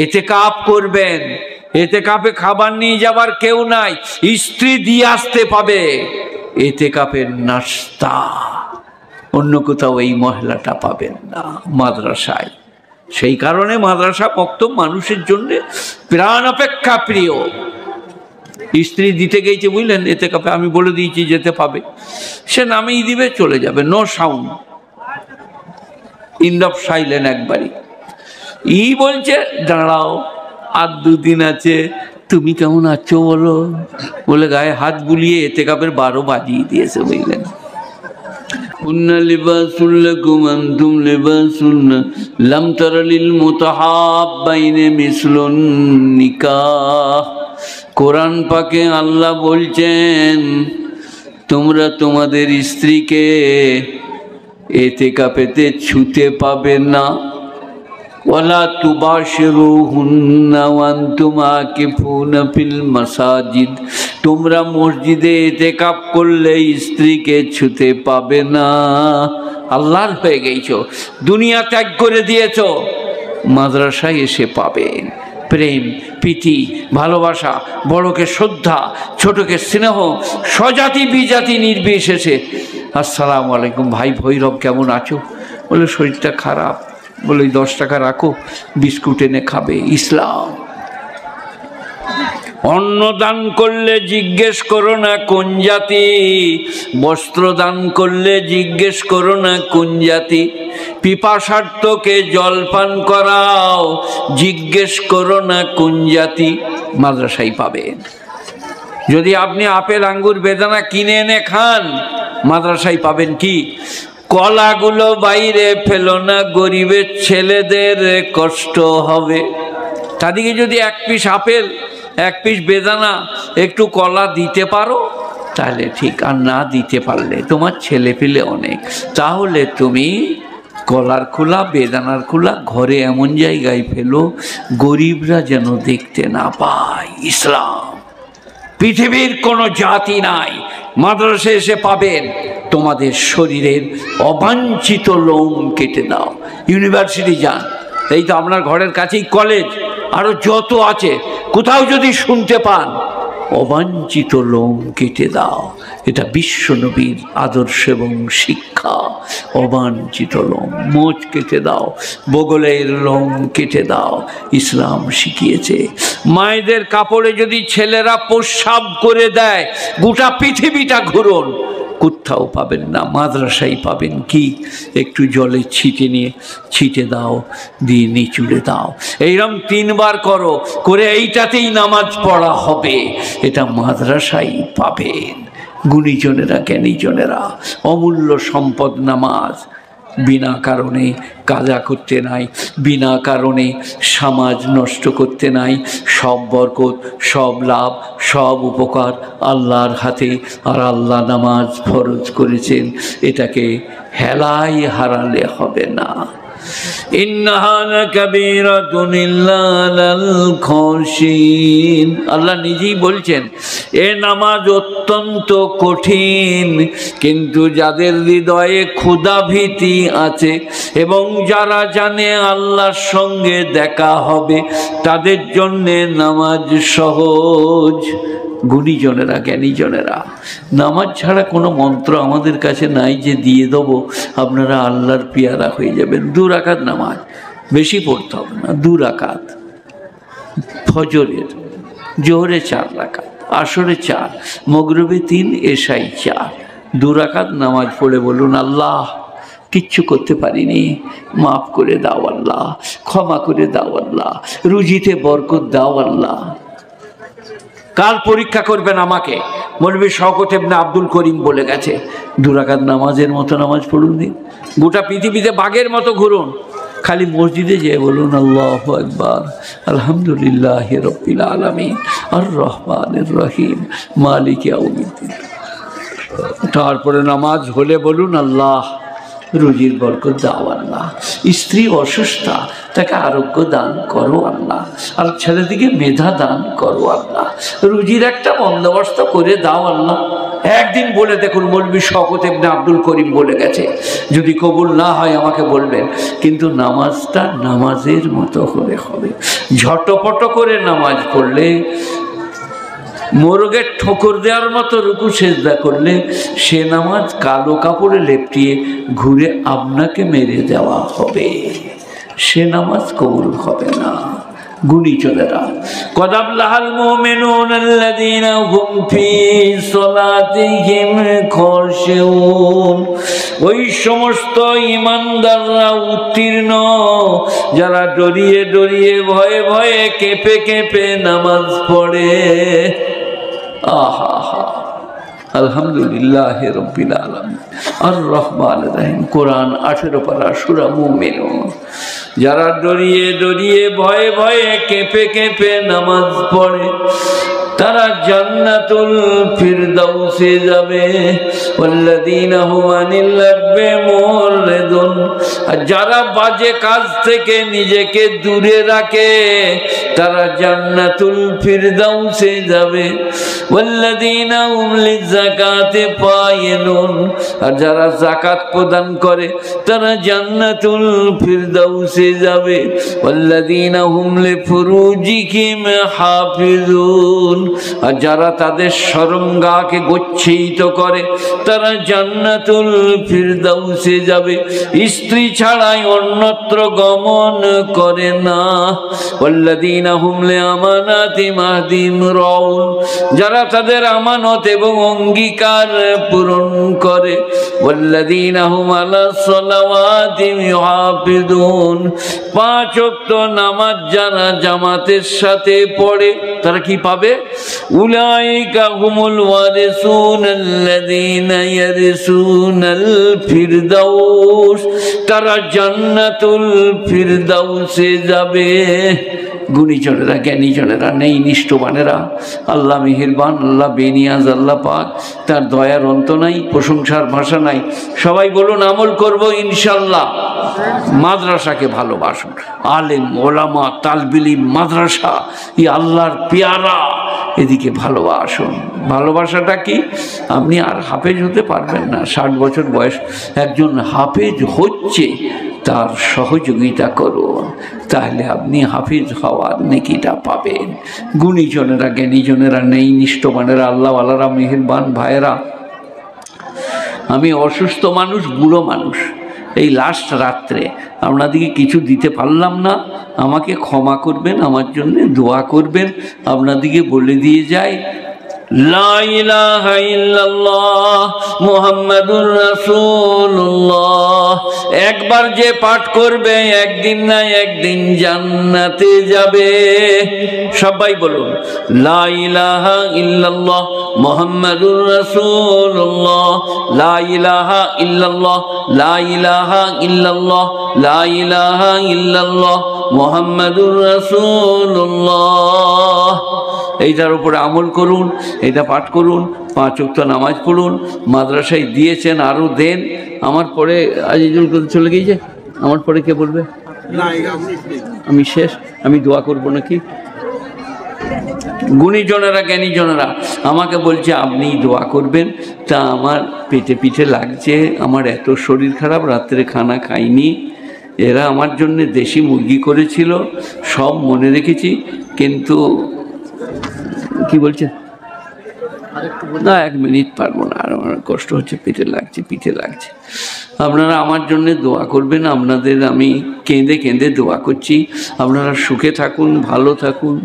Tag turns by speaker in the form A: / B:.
A: এতেকাপ করবেন। এতেকাপে খাবার নিয়ে যাবার কেউ নাই, স্ত্রী দিয়ে আসতে পাবে এতেকাপের নাস্তা, অন্য কোথাও এই মহিলাটা পাবেন না মাদ্রাসায়। সেই কারণে মাদ্রাসা মক্তব মানুষের জন্য প্রাণ অপেক্ষা প্রিয়। স্ত্রী দিতে গেছে বুঝলেন এতেকাপে, আমি বলে দিয়েছি যেতে পাবে, সে নামেই দিবে চলে যাবে, no sound, end of silent একবারই। বলছে দাঁড়াও আর 2 দিন আছে, তুমি কেমন আছো বলো, বলে গায়ে হাত বুলিয়ে এতেকাপের 12 বাজিয়ে দিয়েছে বুঝলেন। কুন্না লিবাসুল লাকুম আনতুম লিবাসুন লাম তারা লিল মুতাহাব্বাইনে মিসলুন নিকাহ। কোরআন পাকে আল্লাহ বলছেন তোমরা তোমাদের স্ত্রীকে এতেকাপেতে ছুতে পাবে না। ওয়ালা তুবাশিরুহুন্না ওয়া আনতুম আকিফুনা ফিল মাসাজিদ, তোমরা মসজিদে এতেকাপ করলে স্ত্রীকে ছুতে পাবে না। আল্লাহর হয়ে গেছো, দুনিয়া ত্যাগ করে দিয়েছো, মাদ্রাসায় এসে পাবেন প্রেম প্রীতি ভালোবাসা, বড়কে শ্রদ্ধা ছোটকে স্নেহ, স্বজাতি বিজাতি নির্বিশেষে। আসসালামু আলাইকুম ভাই ভৈরব কেমন আছো, বলে শরীরটা খারাপ, বলে 10 টাকা রাখো বিস্কুট এনে খাবে। ইসলাম। অন্ন দান করলে জিজ্ঞেস করো না কোন জাতি, বস্ত্র দান করলে জিজ্ঞেস করো না কোন জাতি, পিপাসার্তকে জলপান করাও জিজ্ঞেস করো না কোন জাতি। মাদ্রাসায় পাবেন। যদি আপনি আপেল আঙ্গুর বেদানা কিনে এনে খান, মাদ্রাসায় পাবেন কি কলাগুলো বাইরে ফেলো না, গরিবের ছেলেদের কষ্ট হবে। তাদেরকে যদি 1 পিস আপেল 1 পিস বেদানা একটু কলা দিতে পারো তাহলে ঠিক, আর না দিতে পারলে তোমার ছেলে পেলে অনেক, তাহলে তুমি কলার খোলা বেদানার খোলা ঘরে এমন জায়গায় ফেলো গরিবরা যেন দেখতে না পায়। ইসলাম। পৃথিবীর কোনো জাতি নাই, মাদ্রাসায় এসে পাবেন। তোমাদের শরীরের অবাঞ্ছিত লোম কেটে দাও। ইউনিভার্সিটি যান, এই তো আপনার ঘরের কাছেই কলেজ, আরো যত আছে, কোথাও যদি শুনতে পান অবাঞ্ছিত লোম কেটে দাও, এটা বিশ্ব নবীর আদর্শ এবং শিক্ষা। অবাঞ্ছিত লোম, মোচ কেটে দাও, বগলের লোম কেটে দাও, ইসলাম শিখিয়েছে। মায়েদের কাপড়ে যদি ছেলেরা প্রস্রাব করে দেয় গোটা পৃথিবীটা ঘুরুন, কোথাও পাবেন না, মাদ্রাসায় পাবেন কি একটু জলে ছিটে দাও, দিয়ে নিচুড়ে দাও, এইরকম 3 বার করো, করে এইটাতেই নামাজ পড়া হবে, এটা মাদ্রাসায় পাবেন। গুণীজনেরা জ্ঞানীজনেরা, অমূল্য সম্পদ নামাজ। বিনা কারণে কাজা করতে নাই, বিনা কারণে সমাজ নষ্ট করতে নাই। সব বরকত, সব লাভ, সব উপকার আল্লাহর হাতে। আর আল্লাহ নামাজ ফরজ করেছেন, এটাকে হেলাই হারালে হবে না। আল্লাহ নিজেই বলছেন এ নামাজ অত্যন্ত কঠিন, কিন্তু যাদের হৃদয়ে ক্ষুধা ভীতি আছে এবং যারা জানে আল্লাহর সঙ্গে দেখা হবে তাদের জন্যে নামাজ সহজ। গুণীজনেরা জ্ঞানীজনেরা, নামাজ ছাড়া কোনো মন্ত্র আমাদের কাছে নাই যে দিয়ে দেবো আপনারা আল্লাহর পেয়ারা হয়ে যাবেন। 2 রাকাত নামাজ, বেশি পড়তে হবে না, 2 রাকাত। ফজরের, জোহরে 4 রাকাত, আসরে 4, মাগরিবে 3, এশায় 4। 2 রাকাত নামাজ পড়ে বলুন আল্লাহ কিচ্ছু করতে পারিনি, মাফ করে দাও আল্লাহ, ক্ষমা করে দাও আল্লাহ, রুজিতে বরকত দাও আল্লাহ। কাল পরীক্ষা করবেন আমাকে, মৌলভী শওকত ইবনে আব্দুল করিম বলে গেছে 2 রাকাত নামাজের মতো নামাজ পড়ুন দিন। গোটা পৃথিবীতে বাঘের মতো ঘুরুন, খালি মসজিদে যেয়ে বলুন আল্লাহু আকবার, আলহামদুলিল্লাহি রাব্বিল আলামিন, আর রহমানির রহিম, মালিক ইয়াউমিদ্দিন। তারপরে নামাজ হলে বলুন আল্লাহ রুজির বরকত দাও আল্লাহ, স্ত্রী অসুস্থ তাকে আরোগ্য দান করো আল্লাহ, আর ছেলেদিকে মেধা দান করো আল্লাহ, রুজির একটা বন্দোবস্ত করে দাও আল্লাহ। একদিন বলে দেখুন, মৌলভী শওকত ইবনে আব্দুল করিম বলে গেছে, যদি কবুল না হয় আমাকে বলবেন, কিন্তু নামাজটা নামাজের মতো করে হবে। ঝটপট করে নামাজ পড়লে, মোরগের ঠোকর দেওয়ার মতো রুকু সেজদা করলে, সে নামাজ কালো কাপড়ে লেপটিয়ে ঘুরে আপনাকে মেরে দেওয়া হবে, সে নামাজ কবুল হবে না। গুণীজনেরা, কদ আফলাহাল মুমিনুন আল্লাযীনা হুম ফী সালাতিহিম খাশিউন, ওই সমস্ত ঈমানদাররা উত্তীর্ণ যারা ডরিয়ে ডরিয়ে ভয়ে ভয়ে কেঁপে কেঁপে নামাজ পড়ে। আহা হা, আলহামদুলিল্লাহ রাব্বিল আলামিন আর রহমানির রহিম। কোরআন 18 পারা সূরা মুমিনুন। যারা ডরিয়ে ডরিয়ে ভয়ে ভয়ে কেঁপে কেঁপে নামাজ পড়ে তারা জান্নাতুল ফিরদাউসে যাবে। ওয়াল্লাযীনা হুম আনিল লাগবি মুরিদুন, আর যারা বাজে কাজ থেকে নিজেকে দূরে রাখে তারা জান্নাতুল ফিরদাউসে যাবে। ওয়াল্লাযীনা হুম লিযাকাতি ফায়িলুন, আর যারা যাকাত প্রদান করে তারা জান্নাতুল ফিরদাউসে যাবে। ওয়াল্লাযীনা হুম লিফুরুজিহিম হাফিজুন, আর যারা তাদের শরমগাহকে গচ্ছিত করে তারা জান্নাতুল ফিরদাউসে যাবে, স্ত্রী ছাড়াই অন্যত্র গমন করে না। ওয়াল্লাযীনা হুম লিআমানাতিহিম আহদিহিম রাউন, যারা তাদের আমানত এবং অঙ্গীকার পূরণ করে। ওয়াল্লাযীনা হুম আলা সালাওয়াতিহিম ইউহাফিজুন, 5 ওয়াক্ত নামাজ যারা জামাতের সাথে পড়ে তারা কি পাবে? উলাইকা হুমুল ওয়ারিসুন আল্লাযীনা ইয়ারিসুনাল ফিরদাউস, তারা জান্নাতুল ফিরদাউসে যাবে। গুণীজনেরা, জ্ঞানীজনেরা, নেই নিষ্ঠবানেরা, আল্লাহ মেহেরবান, আল্লাহ বেনিয়াজ, আল্লাহ পাক, তার দয়ার অন্ত নাই, প্রশংসার ভাষা নাই। সবাই বলুন আমল করব ইনশাল্লাহ। মাদ্রাসাকে ভালোবাসুন, আলেম ওলামা তালবিলি মাদ্রাসা, ই আল্লাহর পেয়ারা, এদিকে ভালোবাসুন। ভালোবাসাটা কি? আপনি আর হাফেজ হতে পারবেন না, 60 বছর বয়স, একজন হাফেজ হচ্ছে তার সহযোগিতা করুন, তাহলে আপনি হাফিজ হওয়ার নেকিটা পাবেন। গুণীজনেরা, জ্ঞানীজনেরা, নেই নিষ্ঠবানেরা, আল্লাহওয়ালারা, মেহেরবান ভাইয়েরা, আমি অসুস্থ মানুষ, বুড়ো মানুষ, এই লাস্ট রাত্রে আপনাদেরকে কিছু দিতে পারলাম না, আমাকে ক্ষমা করবেন, আমার জন্য দোয়া করবেন। আপনাদেরকে বলে দিয়ে যাই, লা ইলাহা ইল্লাল্লাহ মুহাম্মাদুর রাসূলুল্লাহ, একবার যে পাঠ করবে একদিন না একদিন জান্নাতে যাবে। সবাই বলুন লা ইলাহা ইল্লাল্লাহ মুহাম্মাদুর রাসূলুল্লাহ, লা ইলাহা ইল্লাল্লাহ, লা ইলাহা ইল্লাল্লাহ, লা ইলাহা ইল্লাল্লাহ মুহাম্মাদুর রাসূলুল্লাহ। এইটার উপরে আমল করুন, এটা পাঠ করুন, 5 ওয়াক্ত নামাজ পড়ুন। মাদ্রাসায় দিয়েছেন, আরও দেন। আমার পরে আজিজুল চলে গিয়েছে, আমার পরে কে বলবে? আমি শেষ, আমি দোয়া করব নাকি? গুণীজনেরা, জ্ঞানীজনেরা আমাকে বলছে আপনি দোয়া করবেন। তা আমার পেটে পিঠে লাগছে, আমার এত শরীর খারাপ, রাত্রে খানা খাইনি। এরা আমার জন্য দেশি মুরগি করেছিল, সব মনে রেখেছি, কিন্তু কি বলছেন না, 1 মিনিট পারবো না, আর আমার কষ্ট হচ্ছে, পেটে লাগছে, পিঠে লাগছে। আপনারা আমার জন্য দোয়া করবেন। আপনাদের আমি কেঁদে কেঁদে দোয়া করছি। আপনারা সুখে থাকুন, ভালো থাকুন।